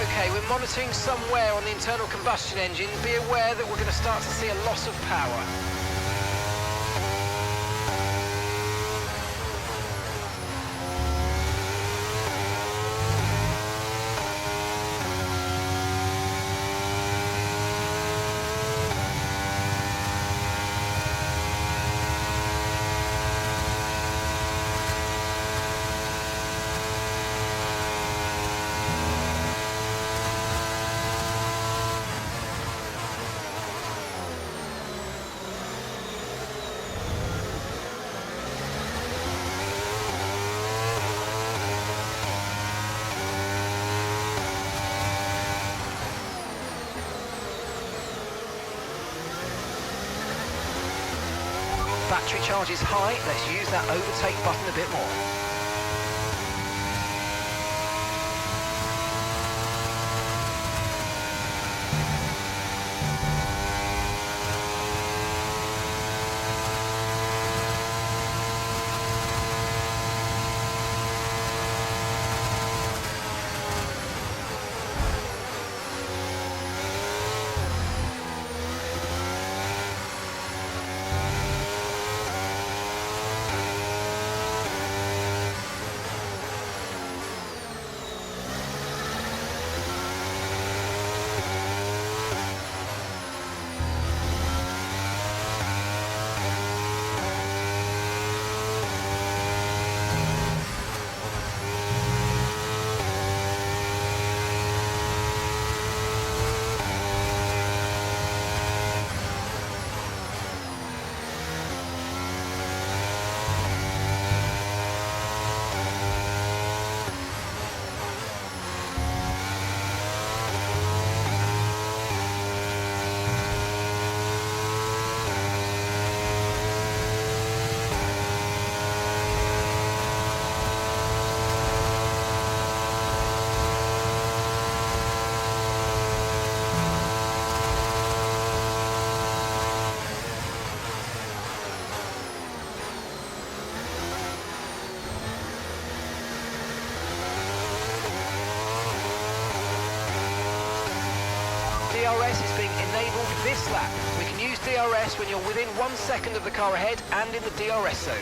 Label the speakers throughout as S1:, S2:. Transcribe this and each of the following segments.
S1: Okay, we're monitoring some wear on the internal combustion engine. Be aware that we're going to start to see a loss of power. Battery charge is high. Let's use that overtake button a bit more. DRS is being enabled this lap. We can use DRS when you're within 1 second of the car ahead and in the DRS zone.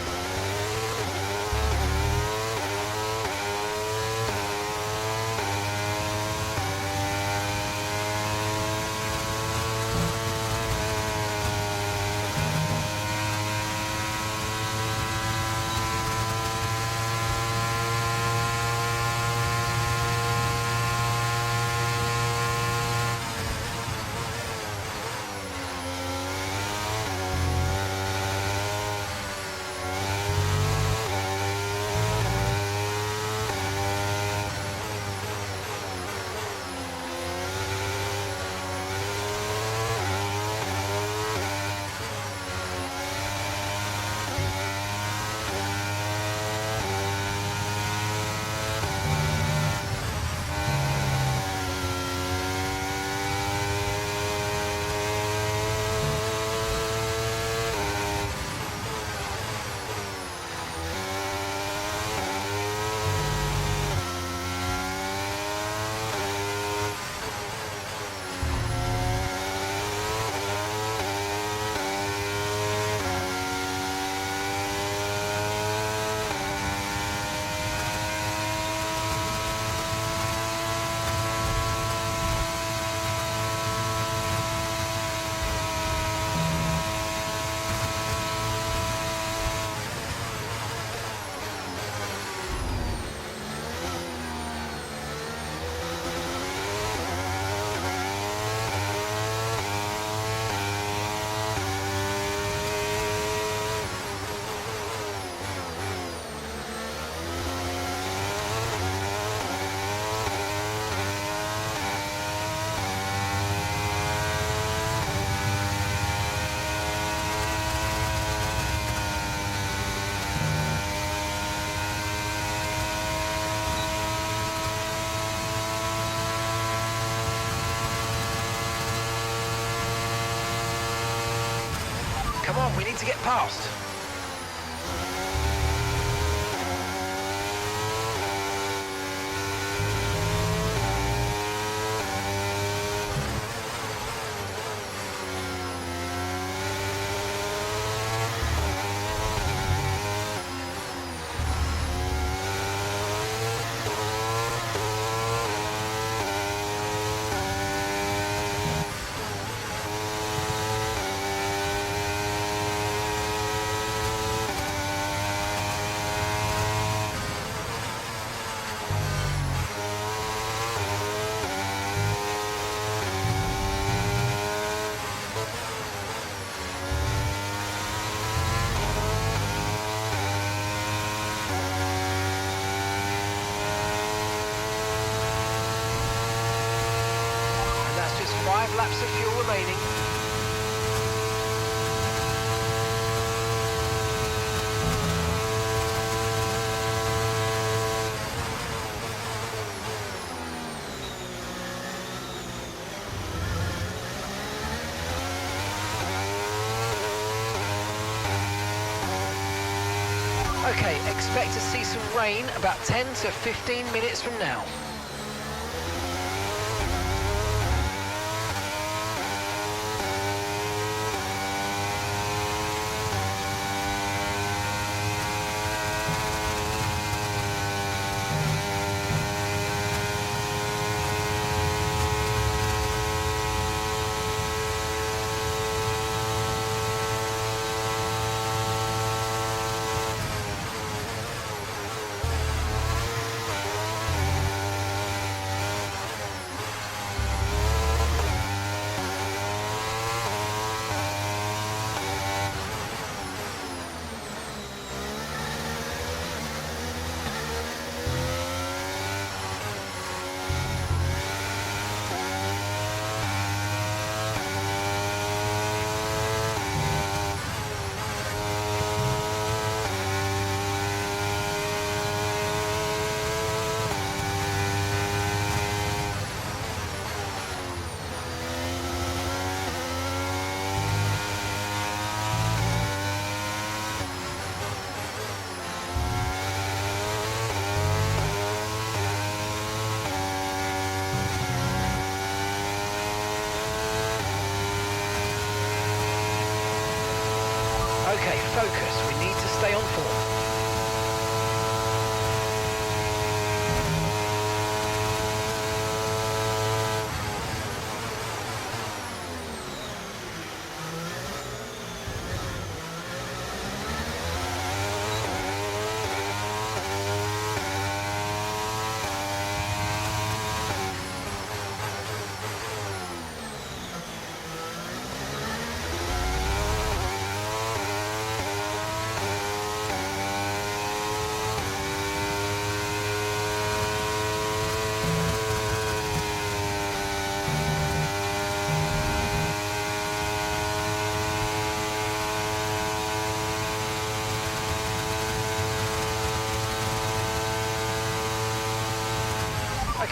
S1: Come on, we need to get past. laps of fuel remaining. Okay, expect to see some rain about 10 to 15 minutes from now. Okay, focus. We need to stay on form.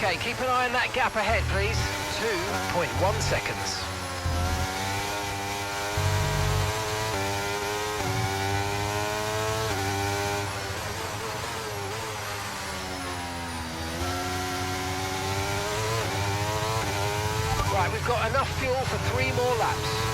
S1: Okay, keep an eye on that gap ahead, please. 2.1 seconds. Right, we've got enough fuel for 3 more laps.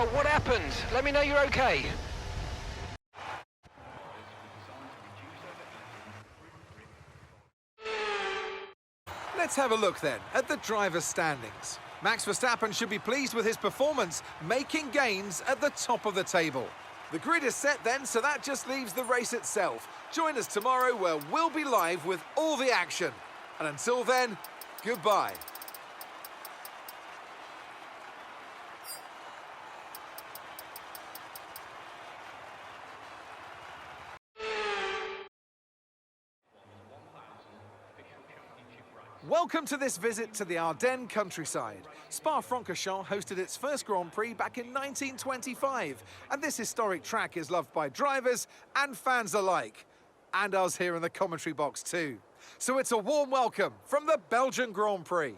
S1: Oh, what happened? Let me know you're okay.
S2: Let's have a look then at the driver's standings. Max Verstappen should be pleased with his performance, making gains at the top of the table. The grid is set then, so that just leaves the race itself. Join us tomorrow where we'll be live with all the action. And until then, goodbye. Welcome to this visit to the Ardennes countryside. Spa-Francorchamps hosted its first Grand Prix back in 1925, and this historic track is loved by drivers and fans alike. And us here in the commentary box too. So it's a warm welcome from the Belgian Grand Prix.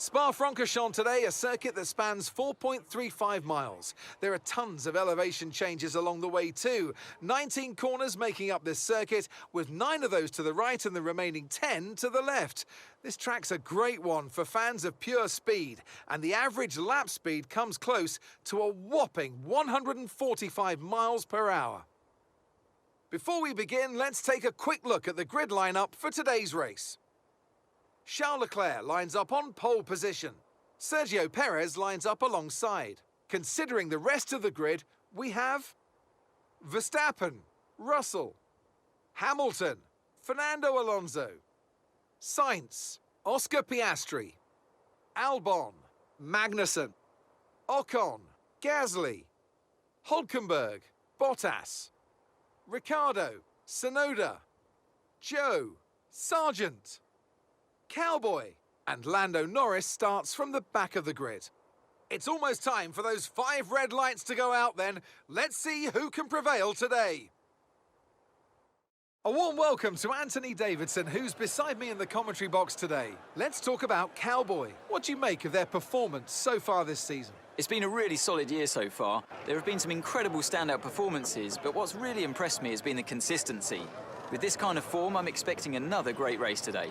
S2: Spa-Francorchamps today, a circuit that spans 4.35 miles. There are tons of elevation changes along the way too. 19 corners making up this circuit, with 9 of those to the right and the remaining 10 to the left. This track's a great one for fans of pure speed, and the average lap speed comes close to a whopping 145 miles per hour. Before we begin, let's take a quick look at the grid lineup for today's race. Charles Leclerc lines up on pole position. Sergio Perez lines up alongside. Considering the rest of the grid, we have Verstappen, Russell, Hamilton, Fernando Alonso, Sainz, Oscar Piastri, Albon, Magnussen, Ocon, Gasly, Hülkenberg, Bottas, Ricciardo, Tsunoda, Joe, Sargent, Cowboy, and Lando Norris starts from the back of the grid. It's almost time for those 5 red lights to go out then. Let's see who can prevail today. A warm welcome to Anthony Davidson, who's beside me in the commentary box today. Let's talk about Cowboy. What do you make of their performance so far this season?
S3: It's been a really solid year so far. There have been some incredible standout performances, but what's really impressed me has been the consistency. With this kind of form, I'm expecting another great race today.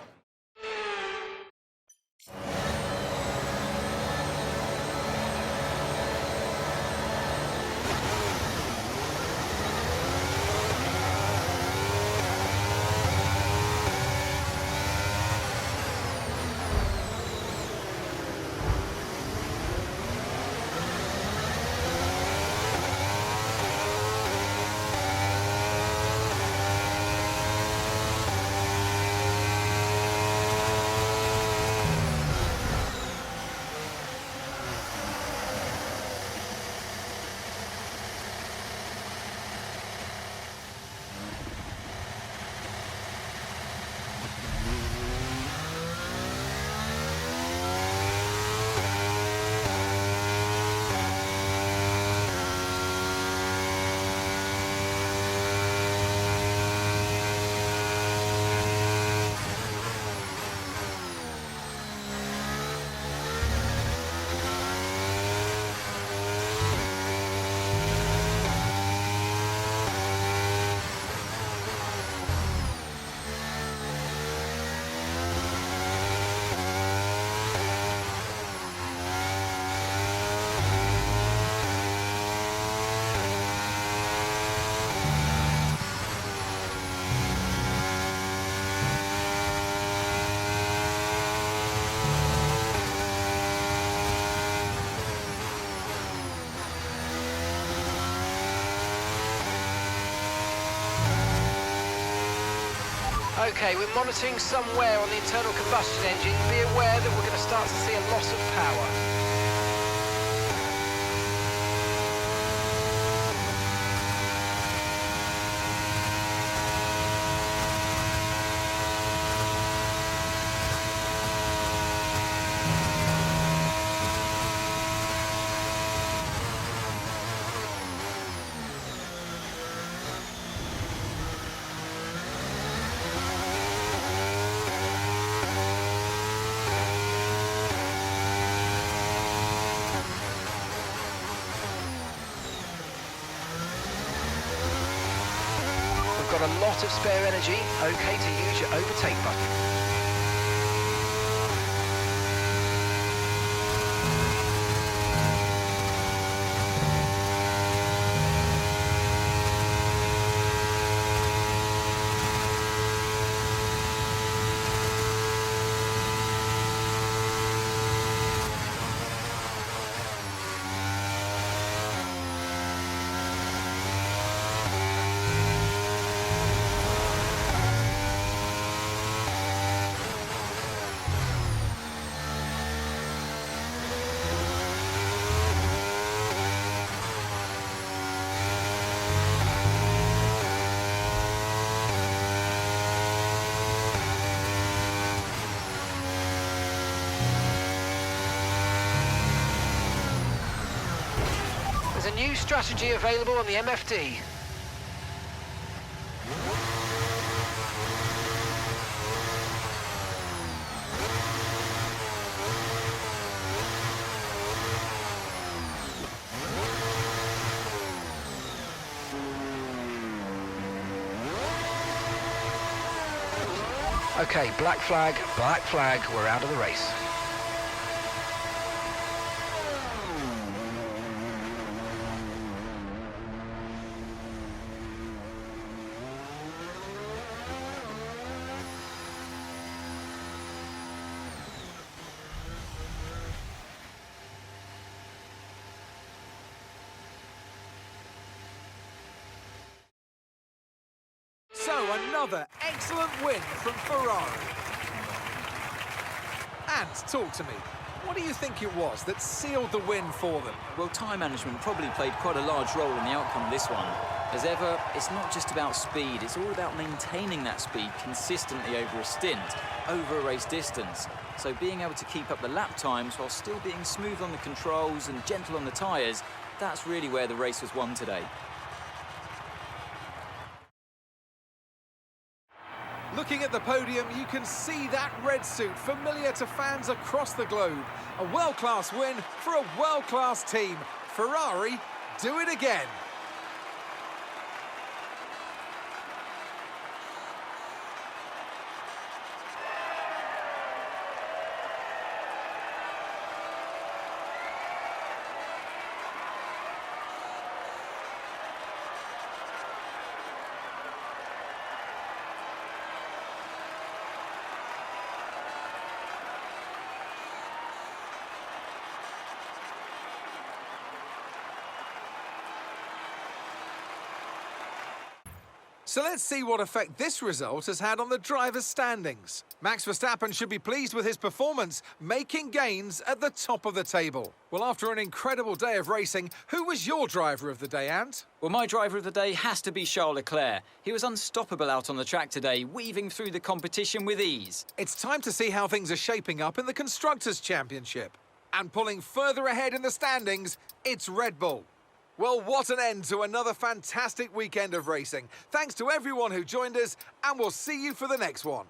S1: Okay, we're monitoring some wear on the internal combustion engine. Be aware that we're going to start to see a loss of power. Got a lot of spare energy, okay to use your overtake button. a new strategy available on the MFD. Okay, black flag, we're out of the race.
S2: So another excellent win from Ferrari. And talk to me, what do you think it was that sealed the win for them?
S3: Well, time management probably played quite a large role in the outcome of this one. As ever, it's not just about speed, it's all about maintaining that speed consistently over a stint, over a race distance. So being able to keep up the lap times while still being smooth on the controls and gentle on the tyres, that's really where the race was won today.
S2: Looking at the podium, you can see that red suit familiar to fans across the globe. A world-class win for a world-class team. Ferrari, do it again. So let's see what effect this result has had on the drivers' standings. Max Verstappen should be pleased with his performance, making gains at the top of the table. Well, after an incredible day of racing, who was your driver of the day, Ant?
S3: Well, my driver of the day has to be Charles Leclerc. He was unstoppable out on the track today, weaving through the competition with ease.
S2: It's time to see how things are shaping up in the Constructors' Championship. And pulling further ahead in the standings, it's Red Bull. Well, what an end to another fantastic weekend of racing. Thanks to everyone who joined us, and we'll see you for the next one.